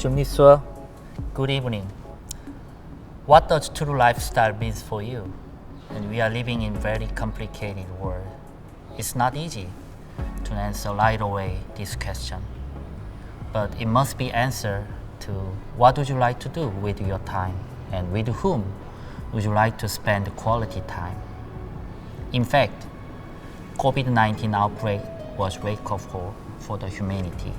Chumniswa, good evening. What does true lifestyle mean for you? And we are living in a very complicated world. It's not easy to answer right away this question. But it must be answered to what would you like to do with your time and with whom would you like to spend quality time. In fact, COVID-19 outbreak was wake-up call for the humanity.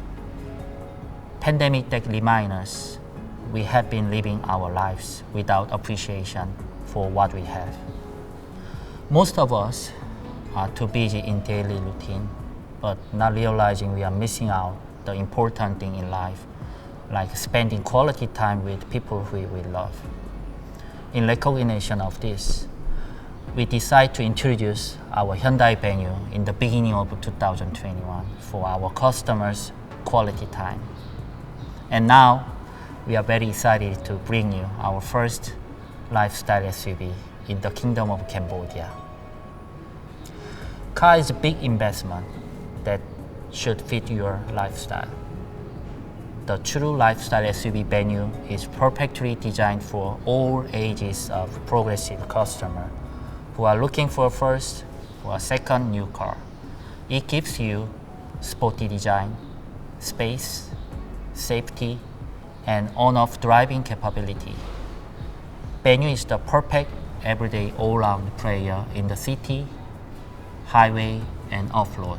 Pandemic that reminds us we have been living our lives without appreciation for what we have. Most of us are too busy in daily routine, but not realizing we are missing out the important thing in life, like spending quality time with people who we love. In recognition of this, we decided to introduce our Hyundai venue in the beginning of 2021 for our customers' quality time. And now, we are very excited to bring you our first lifestyle SUV in the Kingdom of Cambodia. Car is a big investment that should fit your lifestyle. The true lifestyle SUV venue is perfectly designed for all ages of progressive customers who are looking for a first or a second new car. It gives you sporty design, space, safety, and on-off driving capability. Venue is the perfect everyday all-round player in the city, highway, and off-road.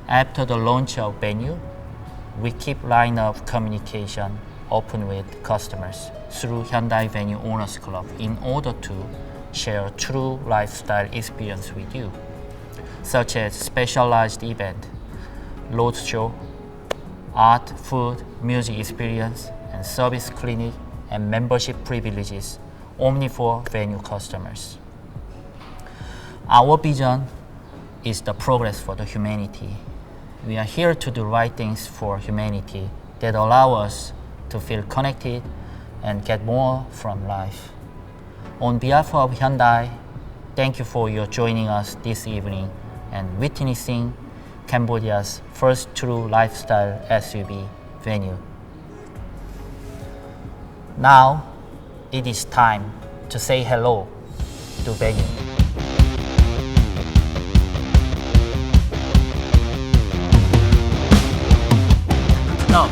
After the launch of Venue, we keep line of communication open with customers through Hyundai Venue Owners Club in order to share true lifestyle experience with you, such as specialized event, road show, art, food, music experience, and service clinic and membership privileges only for Venue customers. Our vision is the progress for the humanity. We are here to do right things for humanity that allow us to feel connected and get more from life. On behalf of Hyundai, thank you for your joining us this evening and witnessing Cambodia's first true lifestyle SUV Venue. Now, it is time to say hello to Venue. No.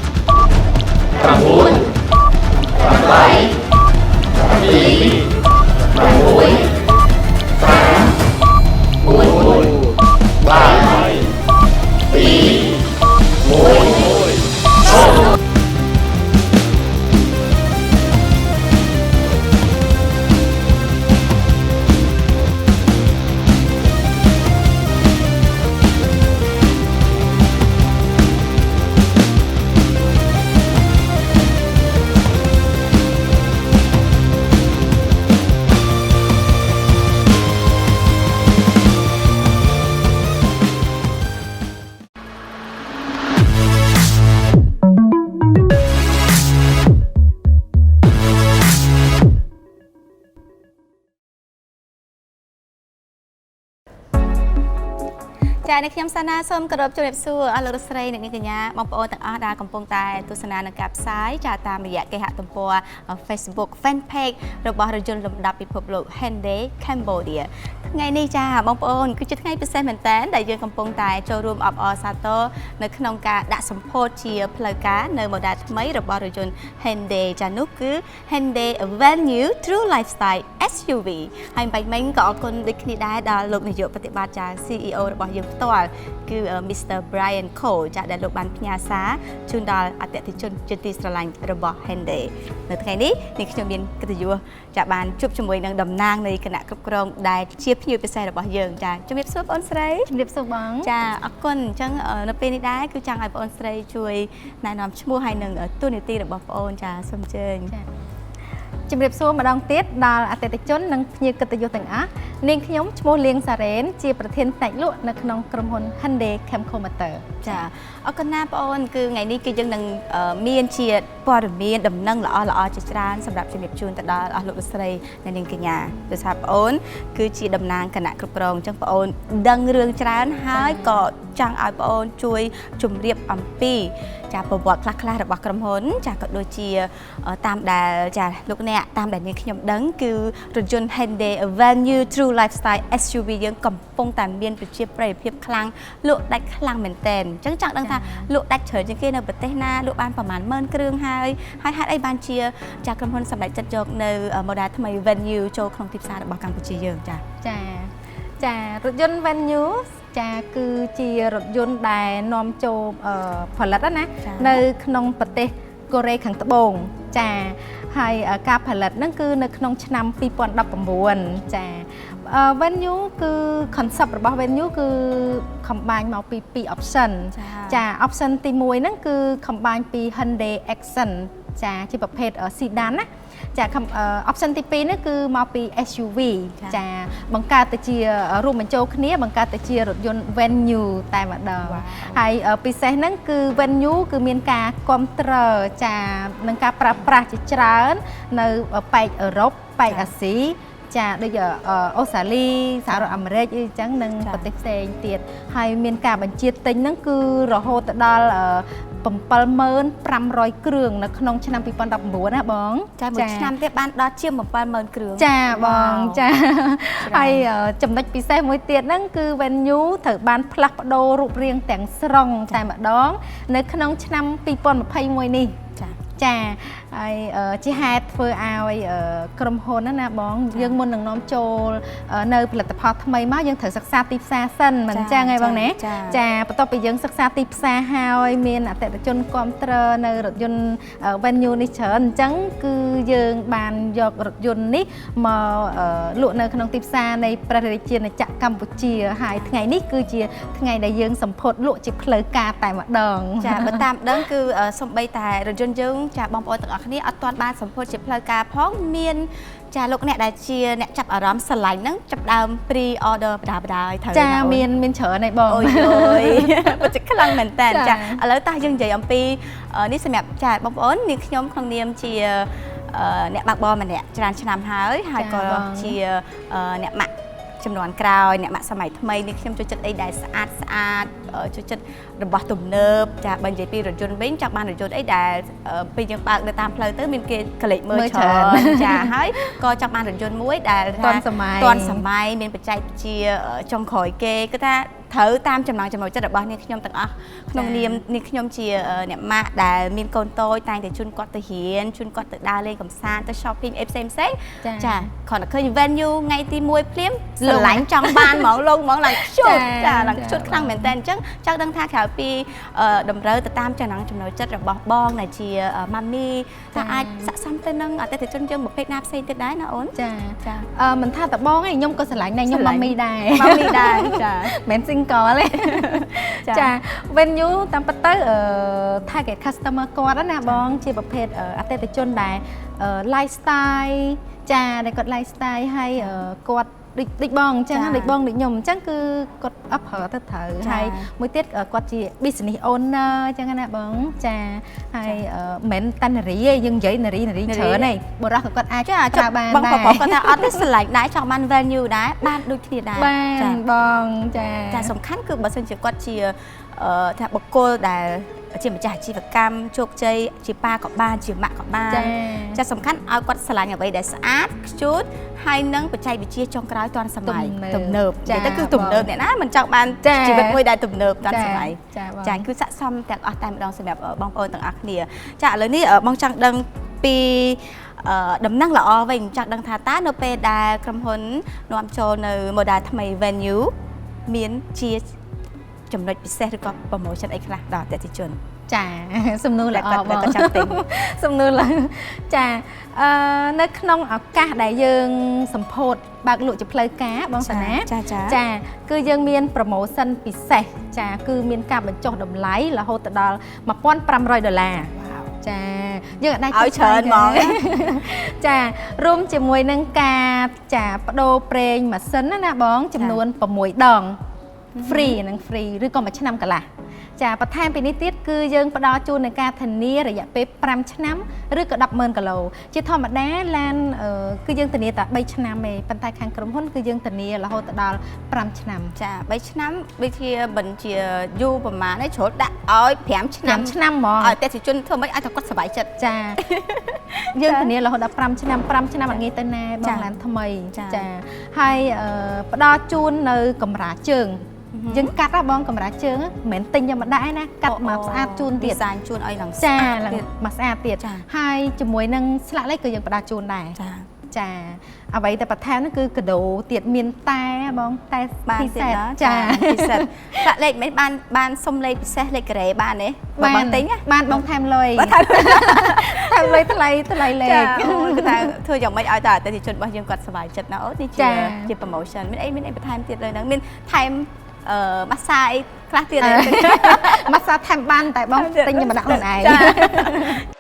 ចា៎ ខ្ញុំសាណាសូមគោរពជម្រាបសួរអស់លោកស្រីអ្នកនាងកញ្ញាបងប្អូនទាំងអស់ដែលកំពុងតែទស្សនានឹងការផ្សាយចាតាមរយៈគេហទំព័រ Facebook Fan Page របស់រថយន្តលំដាប់ពិភពលោក Hyundai Cambodia ថ្ងៃនេះចាបងប្អូនគឺជាថ្ងៃពិសេសមែនតើដែលយើងកំពុងតែចូលរួមអបអរសាទរនៅក្នុងការដាក់សម្ពោធជាផ្លូវការនៅ model ថ្មីរបស់រថយន្ត Hyundai ចានោះគឺ Hyundai Venue True Lifestyle SUV ហើយបាញ់មិញក៏អរគុណដូចគ្នាដែរដល់លោកនាយកប្រតិបត្តិចា CEO របស់យើងផ្ទាល់គឺ Mr. Brian Cole ចាដែលលោកបានផ្ញើសារជូនដល់អតិថិជនជាទីស្រឡាញ់របស់ Hyundai នៅថ្ងៃនេះនាងខ្ញុំមានកិត្តិយសចាបានជួបជាមួយនឹងតំណាងនៃគណៈគ្រប់គ្រងដែលជាភ្ញៀវពិសេសរបស់យើងចាជំរាបសួរបងស្រីជំរាបសួរបងចាអរគុណអញ្ចឹងនៅពេលនេះដែរគឺចង់ឲ្យបងស្រីជួយណែនាំឈ្មោះហើយនឹងតួនាទីរបស់បងចាសូមអញ្ជើញចាជំរាបសួរម្ដងទៀតដល់អតិថិជននិងភ្ញៀវកិត្តិយសទាំងអស់នាងខ្ញុំឈ្មោះលៀងសារ៉េនជាប្រធានផ្នែកលក់នៅក្នុងក្រុមហ៊ុន Hyundai Camco Motor ចាអរគុណណាបងអូនគឺថ្ងៃនេះគឺយើងនឹងមានជាព័ត៌មានដំណឹងល្អៗជាច្រើនសម្រាប់ជំរាបជូនទៅដល់អស់លោកលោកស្រីនិងនាងកញ្ញាដោយសារបងអូនគឺជាតំណាងគណៈគ្រប់គ្រងអញ្ចឹងបងអូនដឹងរឿងច្រើនហើយក៏ ចង់ឲ្យបងអូនជួយជម្រាបអំពីចាប្រវត្តិខ្លះៗរបស់ក្រុមហ៊ុនចាក៏ដូចជាតាមដែលចាលោកអ្នកតាមដែលនាងខ្ញុំដឹងគឺរថយន្ត Hyundai Venue True Lifestyle SUV យើងកំពុងតែមានប្រជាប្រិយភាពខ្លាំងលក់ដាច់ខ្លាំងមែនទែនអញ្ចឹងចង់ដឹងថាលក់ដាច់ច្រើនជាងគេនៅប្រទេសណាលក់បានប្រមាណ10000គ្រឿងហើយហេតុអីបានជាចាក្រុមហ៊ុនសម្រេចចិត្តយកនៅ model ថ្មី Venue ចូលក្នុងទីផ្សាររបស់កម្ពុជាយើងចារថយន្ត Venue ចាគឺជារថយន្តដែលនាំចូលផលិតណានៅក្នុងប្រទេសកូរ៉េខាងត្បូងចាហើយការផលិតហ្នឹងគឺនៅក្នុងឆ្នាំ2019ចា Venue គឺ concept របស់ Venue គឺ combine មកពី2 option ចា option ទី1ហ្នឹងគឺ combine ពី Hyundai Accent ចាជាប្រភេទ sedan ណាចា option ទី2នេះគឺមកពី SUV ចាបង្កើតទៅជារួមបញ្ចូលគ្នាបង្កើតទៅជារថយន្ត Venue តែម្ដងហើយពិសេសហ្នឹងគឺ Venue គឺមានការគ្រប់គ្រងចានឹងការប្រើប្រាស់ជាច្រើននៅប៉ែកអឺរ៉ុបប៉ែកអាស៊ីចាដូចអូស្ត្រាលីសហរដ្ឋអាមេរិកអីចឹងនិងប្រទេសផ្សេងទៀតហើយមានការបញ្ជាទិញហ្នឹងគឺរហូតដល់7500 គ្រឿងនៅក្នុងឆ្នាំ2019ណាបងចាមួយឆ្នាំទៀតបានដល់ជាង70000គ្រឿងចាបងចាហើយចំណុចពិសេសមួយទៀតហ្នឹងគឺ Venue ត្រូវបានផ្លាស់ប្ដូររូបរាងទាំងស្រុងតែម្ដងនៅក្នុងឆ្នាំ2021នេះចាហើយជាហេតុធ្វើឲ្យក្រុមហ៊ុនណាបងយើងមុននឹងនាំចូលនៅផលិតផលថ្មីមកយើងត្រូវសិក្សាទីផ្សារសិនមិនចឹងហ៎បងណាចាបន្ទាប់ពីយើងសិក្សាទីផ្សារហើយមានអតិថិជនគ្រប់គ្រងនៅរថយន្ត Venue នេះច្រើនអញ្ចឹងគឺយើងបានយករថយន្តនេះមកលក់នៅក្នុងទីផ្សារនៃព្រះរាជាណាចក្រកម្ពុជាហើយថ្ងៃនេះគឺជាថ្ងៃដែលយើងសម្ពោធលក់ជាផ្លូវការតែម្ដងចាបើតាមដឹងគឺសំបីតែរថយន្តយើងចាបងប្អូនទាំងអស់គ្នាអត់ទាន់បានសម្ពោធជាផ្លូវការផងមានចាលោកអ្នកដែលជាអ្នកចាប់អារម្មណ៍ស្រឡាញ់ហ្នឹងចាប់ដើម pre order បដាត្រូវចាមានច្រើនហើយបងអូយពិតជាខ្លាំងមែនតើចាឥឡូវតោះយើងនិយាយអំពីនេះសម្រាប់ចាបងប្អូននាងខ្ញុំក្នុងនាមជាអ្នកបើកបរម្នាក់ច្រើនឆ្នាំហើយក៏ជាអ្នកម៉ាក់ចំនួនក្រោយអ្នកម៉ាក់សម័យថ្មីនេះខ្ញុំចូលចិត្តអីដែលស្អាតចូលចិត្តរបស់ទំនើបចាបើនិយាយពីរថយន្តវិញចង់បានរថយន្តអីដែលពេលយើងបើកនៅតាមផ្លូវទៅមានគេកលេចមើលច្រើនចាហើយក៏ចង់បានរថយន្តមួយដែលទាន់សម័យមានបច្ចេកវិទ្យាចុងក្រោយគេគឺថាត្រូវតាមចំណង់ចំណូលចិត្តរបស់នាងខ្ញុំទាំងអស់ក្នុងនាមនាងខ្ញុំជាអ្នកម៉ាក់ដែលមានកូនតូចតែងតែជូនគាត់ទៅរៀនជូនគាត់ទៅដើរលេងកម្សាន្តទៅ shopping អីផ្សេងចាគ្រាន់តែឃើញ venue ថ្ងៃទី1ភ្លាមស្រឡាញ់ចង់បានហ្មងលងហ្មងឡើងខ្ជូតចាឡើងខ្ជូតខ្លាំងមែនតើអញ្ចឹងចង់ដឹងថាក្រៅពីតម្រូវទៅតាមចំណង់ចំណូលចិត្តរបស់បងដែលជាម៉ាមីថាអាចស័ក្តិសមទៅនឹងអតិថិជនយើងប្រភេទណាផ្សេងទៀតដែរណាអូនចាមិនថាតែបងឯងខ្ញុំក៏ស្រឡាញ់ដែរខ្ញុំម៉ាមីដែរចាមិនsingle ទេចា Venue តាមពិតទៅ target customer គាត់ណាបងជាប្រភេទអតិថិជនដែល lifestyle ចាដែលគាត់ lifestyle ហើយគាត់ដូចបងអញ្ចឹងដូចបងដូចខ្ញុំអញ្ចឹងគឺគាត់អប់ប្រើទៅត្រូវហើយមួយទៀតគាត់ជា business owner អញ្ចឹងណាបងចាហើយមិនតែនារីទេយើងនិយាយនារីច្រើនហើយបុរសក៏គាត់អាចប្រើបានដែរបងប្អូនគាត់ថាអត់ទេស្រឡាញ់ដែរចង់បាន venue ដែរបានដូចគ្នាដែរបានបងចាសំខាន់គឺបើសិនជាគាត់ជាថាបុគ្គលដែលជាម្ចាស់អាជីវកម្មជោគជ័យជាប៉ាក៏បានជាម៉ាក់ក៏បានចាសំខាន់ឲ្យគាត់ស្រឡាញ់អ្វីដែលស្អាតខ្ជូតហើយនឹងបច្ចេកវិទ្យាចុងក្រោយទាន់សម័យទំនើបចាទៅគឺទំនើបអ្នកណាមិនចង់បានជីវិតមួយដែលទំនើបទាន់សម័យចាគឺស័ក្តិសមទាំងអស់តែម្ដងសម្រាប់បងប្អូនទាំងអស់គ្នាចាឥឡូវនេះបងចង់ដឹងពីដំណឹងល្អវិញចង់ដឹងថាតើនៅពេលដែលក្រុមហ៊ុននាំចូលនៅ model ថ្មី venue មានជាចំណុចពិសេសឬក៏ promotion អីខ្លះដល់អតិថិជនចាសំណួរល្អបងក៏ចាំទិញសំណួរឡើងចានៅក្នុងឱកាសដែលយើងសម្ពោធបើកលក់ជាផ្លូវការបងសាណាចាគឺយើងមាន promotion ពិសេសចាគឺមានការបញ្ចុះតម្លៃរហូតដល់$1500ចាយើងអាចឲ្យច្រើនហ្មងចារួមជាមួយនឹងការចាបដូរប្រេងម៉ាស៊ីនណាបងចំនួន6ដងfree និង free ឬក៏មួយឆ្នាំកន្លះ ចាបន្ថែមពីនេះទៀតគឺយើងផ្ដល់ជូននៅការធានារយៈពេល5ឆ្នាំឬក៏ 100000 គីឡូជាធម្មតាឡានគឺយើងធានាតែ3ឆ្នាំទេប៉ុន្តែខាងក្រុមហ៊ុនគឺយើងធានារហូតដល់5ឆ្នាំចា3ឆ្នាំដូចជាមិនជាយូរប្រហែលទេជ្រុលដាក់ឲ្យ5ឆ្នាំ5ឆ្នាំហ្មងឲ្យតែជនធ្វើម៉េចឲ្យតែគាត់សប្បាយចិត្តចាយើងធានារហូតដល់5ឆ្នាំអត់ងាយទៅណាបងឡានថ្មីចាហើយផ្ដល់ជូននៅកម្រាលជើងយើងកាត់បងកម្រាលជើងមិនមែនទិញធម្មតាឯណាកាត់មកស្អាតជូនទៀតឌីហ្សាញជូនឲ្យឡើងស្អាតទៀតមកស្អាតទៀតហើយជាមួយនឹងស្លាកលេខគឺយើងផ្ដល់ជូនដែរចាអ្វីតែបន្ថែមនោះគឺកាដូទៀតមានតែបងតែពិសេសចាពិសេសស្លាកលេខមិនបានសុំលេខពិសេសលេខការ៉េបានទេបងទិញបានបងថែមលុយថែមលុយថ្លៃលេខគឺថាធ្វើយ៉ាងម៉េចឲ្យតែអតិថិជនរបស់យើងគាត់សប្បាយចិត្តណាអូនេះជា promotion មានអីបន្ថែមទៀតលើហ្នឹងមានថែមម៉ាស្សាអីខ្លះទៀតម៉ាស្សាថែមបានតែបងទិញមកដាក់ខ្លួនឯង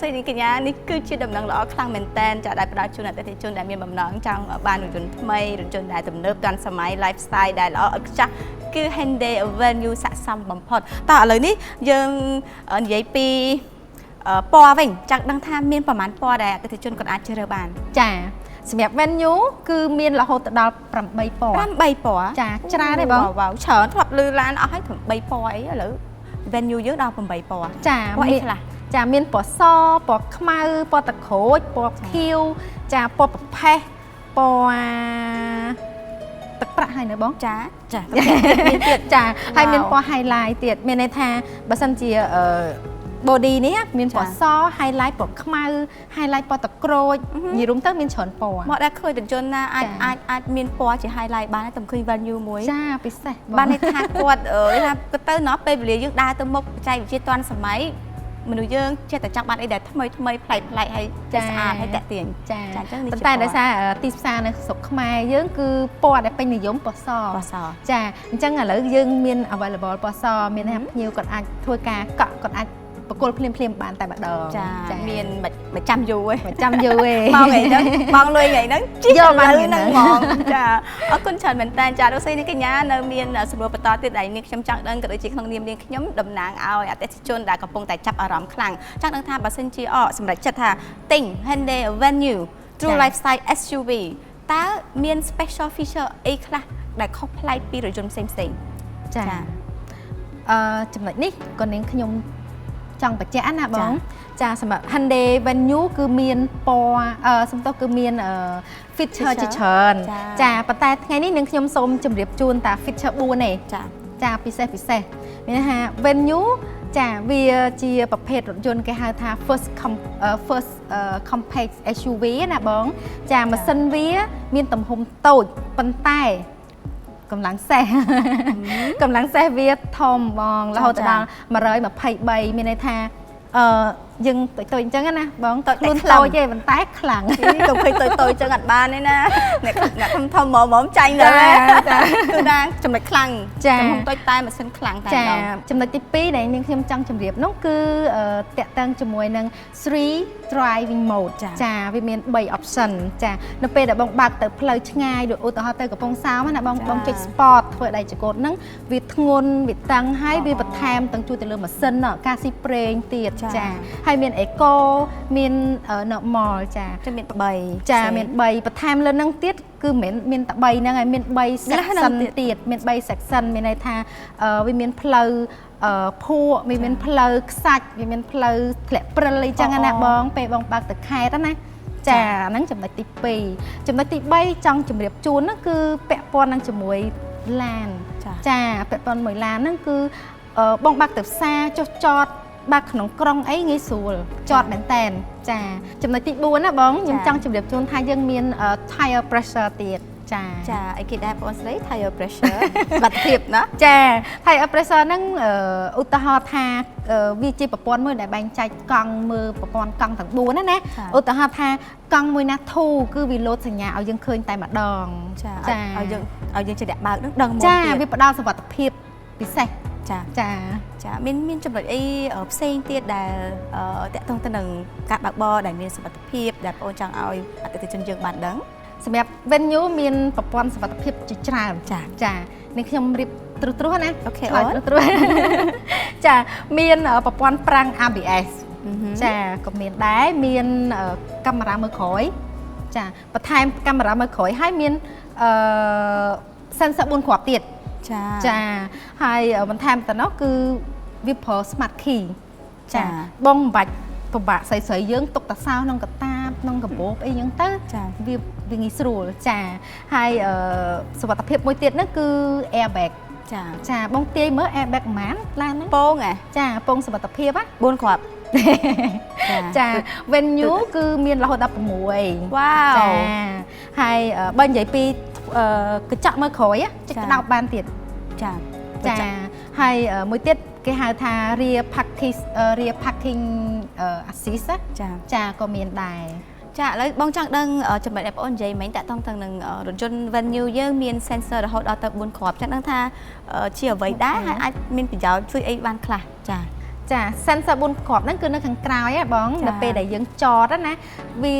ស្អីនេះកញ្ញានេះគឺជាដំណឹងល្អខ្លាំងមែនតើចាដែលផ្ដល់ជូនអតិថិជនដែលមានបំណងចង់បានរថយន្តថ្មីរថយន្តដែលទំនើបទាន់សម័យ lifestyle ដែលល្អឥតខ្ចោះគឺ Hyundai Venue ស័ក្តិសមបំផុតតោះឥឡូវនេះយើងនិយាយពីពណ៌វិញចង់ដឹងថាមានប្រមាណពណ៌ដែលអតិថិជនគាត់អាចជ្រើសរើសបានចាសម្រាប់ Venue គឺមានរហូតដល់8ពណ៌8ពណ៌ចាច្រើនទេបងវ៉ាវច្រើនធ្លាប់ឮឡានអស់ហើយ3ពណ៌អីឥឡូវ Venue យើងដល់8ពណ៌ចាពណ៌អីខ្លះចាមានពណ៌សពណ៌ខ្មៅពណ៌តក្រូចពណ៌ខៀវចាពណ៌ប្រផេះពណ៌ទឹកប្រាក់ហើយនៅបងចាមានទៀតចាហើយមានពណ៌ highlight ទៀតមានន័យថាបើសិនជាbody នេះមានពណ៌ស highlight ពណ៌ខ្មៅ highlight ពណ៌តក្រូចនិយាយរួមទៅមានច្រើនពណ៌មកដែលឃើញរថយន្តណាអាចមានពណ៌ជា highlight បានតែឃើញ value មួយចាពិសេសបានន័យថាគាត់ថាទៅណោះពេលវេលាយើងដើរទៅមុខបច្ចេកវិទ្យាទាន់សម័យមនុស្សយើងចេះតែចង់បានអីដែលថ្មីប្លែកហើយស្អាតហើយតាក់ទាញចាអញ្ចឹងនេះតែដោយសារទីផ្សារនៅស្រុកខ្មែរយើងគឺពណ៌ដែលពេញនិយមពណ៌សចាអញ្ចឹងឥឡូវយើងមាន available ពណ៌សមានថាភ្ញៀវគាត់អាចធ្វើការកក់គាត់អាចបកគលភ្លាមបានតែម្ដងចាមានមិនចាំយូរទេមិនចាំយូរទេបងថ្ងៃហ្នឹងបងលុយថ្ងៃហ្នឹងយកបានហ្នឹងហ្មងចាអរគុណច្រើនមែនតើចាលោកស្រីនេះកញ្ញានៅមានសំណួរបន្តទៀតដែលនាងខ្ញុំចង់ដឹងក៏ដូចជាក្នុងនាមនាងខ្ញុំតំណាងឲ្យអតិថិជនដែលកំពុងតែចាប់អារម្មណ៍ខ្លាំងចង់ដឹងថាបើសិនជាសម្រាប់ចិត្តថាទិញ Hyundai Venue True Lifestyle SUV តើមាន special feature អីខ្លះដែលខុសប្លែកពីរថយន្តផ្សេងចាចំណុចនេះក៏នាងខ្ញុំចង់បញ្ជាក់ណាបងចាសម្រាប់ Hyundai Venue គឺមានពណ៌សំទោសគឺមាន feature ជាច្រើនចាប៉ុន្តែថ្ងៃនេះនឹងខ្ញុំសូមជម្រាបជូនតា feature 4ទេចាពិសេសមានន័យថា Venue ចាវាជាប្រភេទរថយន្តគេហៅថា first compact SUV ណាបងចាម៉ាស៊ីនវាមានទំហំតូចប៉ុន្តែកម្លាំងសេះវាធំបងរហូតដល់123មានន័យថាយើងតូចអញ្ចឹងណាបងខ្លួនតូចទេប៉ុន្តែខ្លាំងកុំឃើញតូចអញ្ចឹងអត់បានទេណាអ្នកធំហ្មងចាញ់លើចាគឺថាចំណុចខ្លាំងទំហំតូចតែម៉ាស៊ីនខ្លាំងតែម្ដងចំណុចទី2ដែលនាងខ្ញុំចង់ជម្រាបនោះគឺតាក់ទងជាមួយនឹង 3 driving mode ចាវាមាន3 option ចានៅពេលដែលបងបើកទៅផ្លូវឆ្ងាយដូចឧទាហរណ៍ទៅកំពង់សោមណាបងចុច sport ធ្វើដៃចង្កូតហ្នឹងវាធ្ងន់វាតឹងហើយវាបន្ថែមទាំងជួយទៅលើម៉ាស៊ីនការស៊ីប្រេងទៀតចាហើយមាន eco មាន normal ចាមាន3ចាមាន3បន្ថែមលើហ្នឹងទៀតគឺមិនមានតែ3ហ្នឹងហើយមាន3 section ទៀតមាន3 section មានន័យថាវាមានផ្លូវភក់វាមានផ្លូវខ្សាច់វាមានផ្លូវធ្លាក់ព្រិលអីចឹងណាបងពេលបងបើកទៅខេត្តណាចាហ្នឹងចំណុចទី2ចំណុចទី3ចង់ជម្រាបជូនហ្នឹងគឺពាក់ព័ន្ធនឹងជាមួយឡានចាពាក់ព័ន្ធជាមួយឡានហ្នឹងគឺបងបើកទៅផ្សារចុះចតបើកក្នុងក្រុងអីងាយស្រួលចតមែនតែនចាចំណុចទី4ណាបងខ្ញុំចង់ជម្រាបជូនថាយើងមាន tire pressure ទៀតចាអីគេដែរបងស្រី tire pressure បាត់ភាពណាចា tire pressure ហ្នឹងឧទាហរណ៍ថាវាជាប្រព័ន្ធមួយដែលបែងចែកកង់មើលប្រព័ន្ធកង់ទាំង4ណាឧទាហរណ៍ថាកង់មួយណាធូរគឺវាលោតសញ្ញាឲ្យយើងឃើញតែម្ដងចាឲ្យយើងជាអ្នកបើកហ្នឹងដឹងមកចាវាផ្ដល់សុវត្ថិភាពពិសេស ចាមានចំណុចអីផ្សេងទៀតដែលតាក់ទងទៅនឹងការបើកបរដែលមានសុវត្ថិភាពដែលបងចង់ឲ្យអតិថិជនយើងបានដឹងសម្រាប់ venue មានប្រព័ន្ធសុវត្ថិភាពជាច្រើនចានេះខ្ញុំរៀបត្រួសណាអូខេអូនត្រួសចាមានប្រព័ន្ធប្រាំង ABS ចាក៏មានដែរមានកាមេរ៉ាមើលក្រោយចាបន្ថែមកាមេរ៉ាមើលក្រោយហើយមានsensor 4គ្រាប់ទៀតចាហើយបន្ថែមទៅនោះគឺវាប្រើ smart key ចាបងមិនបាច់ពិបាកស្រីៗយើងទុកតាសោក្នុងកតាបក្នុងកាបូបអីចឹងទៅវាងាយស្រួលចាហើយសុវត្ថិភាពមួយទៀតហ្នឹងគឺ airbag ចាបងទាយមើល airbag ប៉ុន្មានឡើងហ្នឹងពងចាពងសុវត្ថិភាព4គ្រាប់ចា venue គឺមានរហូតដល់6វ៉ាវចាហើយបើនិយាយពីកញ្ចក់មើលក្រោយចិត្តក្តោបបានទៀតចាហើយមួយទៀតគេហៅថា rear parking assist ចាក៏មានដែរចាឥឡូវបងចង់ដឹងចំណុចដែលបងអូននិយាយមិញតាក់ទងទៅនឹងរថយន្ត venue យើងមាន sensor រហូតដល់ទៅ4គ្រាប់ចឹងដឹងថាជាអ្វីដែរហើយអាចមានប្រយោជន៍ជួយអីបានខ្លះចា sensor 4គ្រាប់ហ្នឹងគឺនៅខាងក្រោយបងដល់ពេលដែលយើងចតណាវា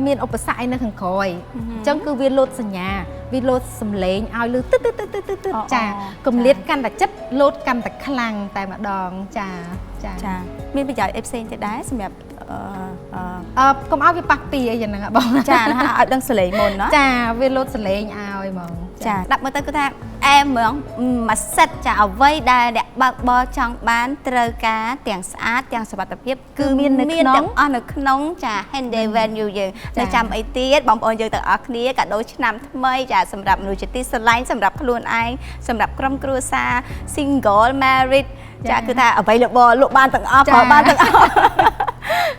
មានឧបសគ្គនៅខាងក្រោយអញ្ចឹងគឺវាលោតសញ្ញាវាលោតសំឡេងឲ្យលឺទឹកចាកម្លៀតកាន់តែចិត្តលោតកាន់តែខ្លាំងតែម្ដងចាមានប្រយោជន៍អីផ្សេងទៀតដែរសម្រាប់កុំឲ្យវាប៉ះពីអីយ៉ាងហ្នឹងបងចាឲ្យដឹងសលេងមុនណាចាវាលោតសលេងឲ្យហ្មងចាដាក់មើលទៅគឺថាអែមហ្មងមួយសិតចាអ្វីដែលអ្នកបើកបរចង់បានត្រូវការទាំងស្អាតទាំងសុវត្ថិភាពគឺមានទាំងអស់នៅក្នុងចា Hyundai venue យើងតែចាំអីទៀតបងប្អូនយើងទាំងអស់គ្នាកាដូឆ្នាំថ្មីចាសម្រាប់មនុស្សជាទីស្រឡាញ់សម្រាប់ខ្លួនឯងសម្រាប់ក្រុមគ្រួសារ single married ចាគឺថាអ្វីលក់បានទាំងអស់ប្រើបានទាំងអស់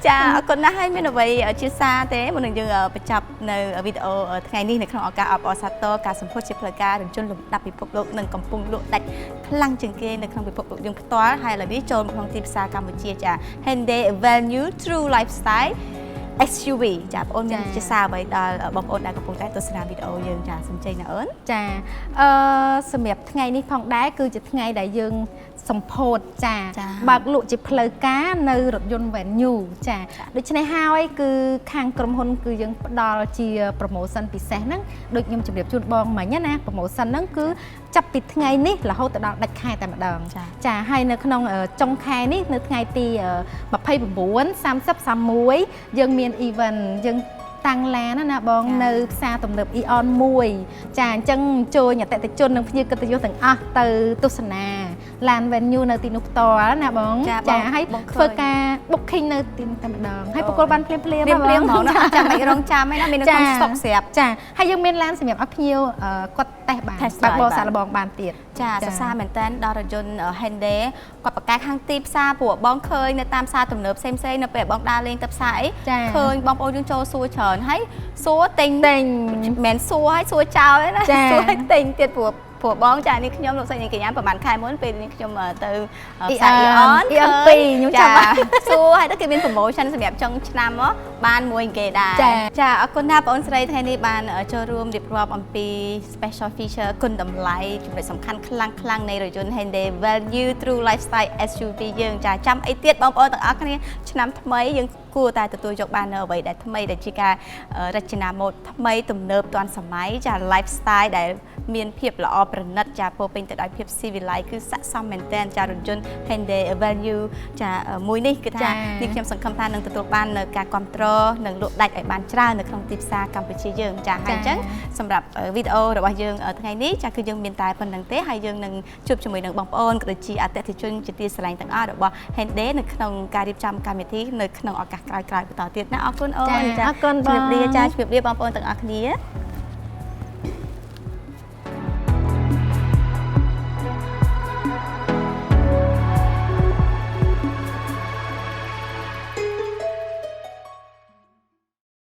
ចាអរគុណណាស់ហើយមានអ្វីជាសារទេមុននឹងយើងបញ្ចប់នៅវីដេអូថ្ងៃនេះនៅក្នុងឱកាសអបអរសាទរការសម្ពោធជាផ្លូវការរថយន្តលំដាប់ពិភពលោកនិងកំពុងលក់ដាច់ខ្លាំងជាងគេនៅក្នុងពិភពលោកយើងផ្ទាល់ហើយឥឡូវនេះចូលមកក្នុងទីផ្សារកម្ពុជាចា Hyundai Venue True Lifestyle SUV ចាបងអូនមានជាសារអ្វីដល់បងប្អូនដែលកំពុងតែទស្សនាវីដេអូយើងចាសូមជ័យណាអូនចាសម្រាប់ថ្ងៃនេះផងដែរគឺជាថ្ងៃដែលយើងសម្ពោធចាបើកលក់ជាផ្លូវការនៅរថយន្ត venue ចាដូច្នេះហើយគឺខាងក្រុមហ៊ុនគឺយើងផ្ដល់ជា promotion ពិសេសហ្នឹងដូចខ្ញុំជម្រាបជូនបងមិញណា promotion ហ្នឹងគឺចាប់ពីថ្ងៃនេះរហូតដល់ដាច់ខែតែម្ដងចាហើយនៅក្នុងចុងខែនេះនៅថ្ងៃទី29 30 31យើងមាន event យើងតាំងឡានណាបងនៅផ្សារទំនើប Eon 1ចាអញ្ចឹងចូលអតិថិជននិងភ្ញៀវកិត្តិយសទាំងអស់ទៅទស្សនាឡាន venue នៅទីនោះផ្ទាល់ណាបងចាហើយធ្វើការ booking នៅទីតែម្ដងហើយបកគលបានភ្លាមហ្មងណាចាំមិនរងចាំឯណាមាននៅក្នុងស្តុកស្រាប់ចាហើយយើងមានឡានសម្រាប់ឲ្យភ្ញៀវគាត់តេស្តបានបើកបរសាកល្បងបានទៀតចាសរសើរមែនតើដល់រថយន្ត Hyundai គាត់ប្រកាសខាងទីផ្សារព្រោះបងឃើញនៅតាមផ្សារទំនើបផ្សេងៗនៅពេលបងដើរលេងទៅផ្សារអីឃើញបងប្អូនយើងចូលសួរច្រើនហើយសួរទិញមិនមែនសួរឲ្យសួរចោលទេណាសួរឲ្យទិញទៀតព្រោះបងចានេះខ្ញុំលោកស្រីនាងកញ្ញាប្រហែលខែមុនពេលនេះខ្ញុំទៅផ្សារ Eon 2ខ្ញុំចាំសួរហើយទៅគេមាន promotion សម្រាប់ចុងឆ្នាំមកបានមួយគេដែរចាអរគុណណាបងអូនស្រីថ្ងៃនេះបានចូលរួមរៀបរាប់អំពី special feature គុណតម្លៃចំណុចសំខាន់ខ្លាំងនៃរថយន្ត Hyundai Venue True Lifestyle SUV យើងចាចាំអីទៀតបងប្អូនទាំងអស់គ្នាឆ្នាំថ្មីយើងគួរតែទទួលយកបាននៅអ្វីដែលថ្មីដែលជាការរចនាម៉ូដថ្មីទំនើបទាន់សម័យចា lifestyle ដែលមានភាពល្អប្រណិតចាពោពេញទៅដោយភាពស៊ីវិល័យគឺស័ក្តិសមមែនទែនចារថយន្ត Hyundai Venue ចាមួយនេះគឺថានេះខ្ញុំសង្ឃឹមថានឹងទទួលបាននៅការគ្រប់គ្រងនិងលក់ដាច់ឲ្យបានច្រើននៅក្នុងទីផ្សារកម្ពុជាយើងចាហើយអញ្ចឹងសម្រាប់វីដេអូរបស់យើងថ្ងៃនេះចាគឺយើងមានតែប៉ុណ្្នឹងទេហើយយើងនឹងជួបជាមួយនឹងបងប្អូនក៏ដូចជាអតិថិជនជាទីស្រឡាញ់ទាំងអស់របស់ Hyundai នៅក្នុងការរៀបចំកម្មវិធីនៅក្នុងឱកាសក្រោយៗបន្តទៀតណាអរគុណអូនចាអរគុណបងជម្រាបលាចាជម្រាបលាបងប្អូនទាំងអស់គ្នា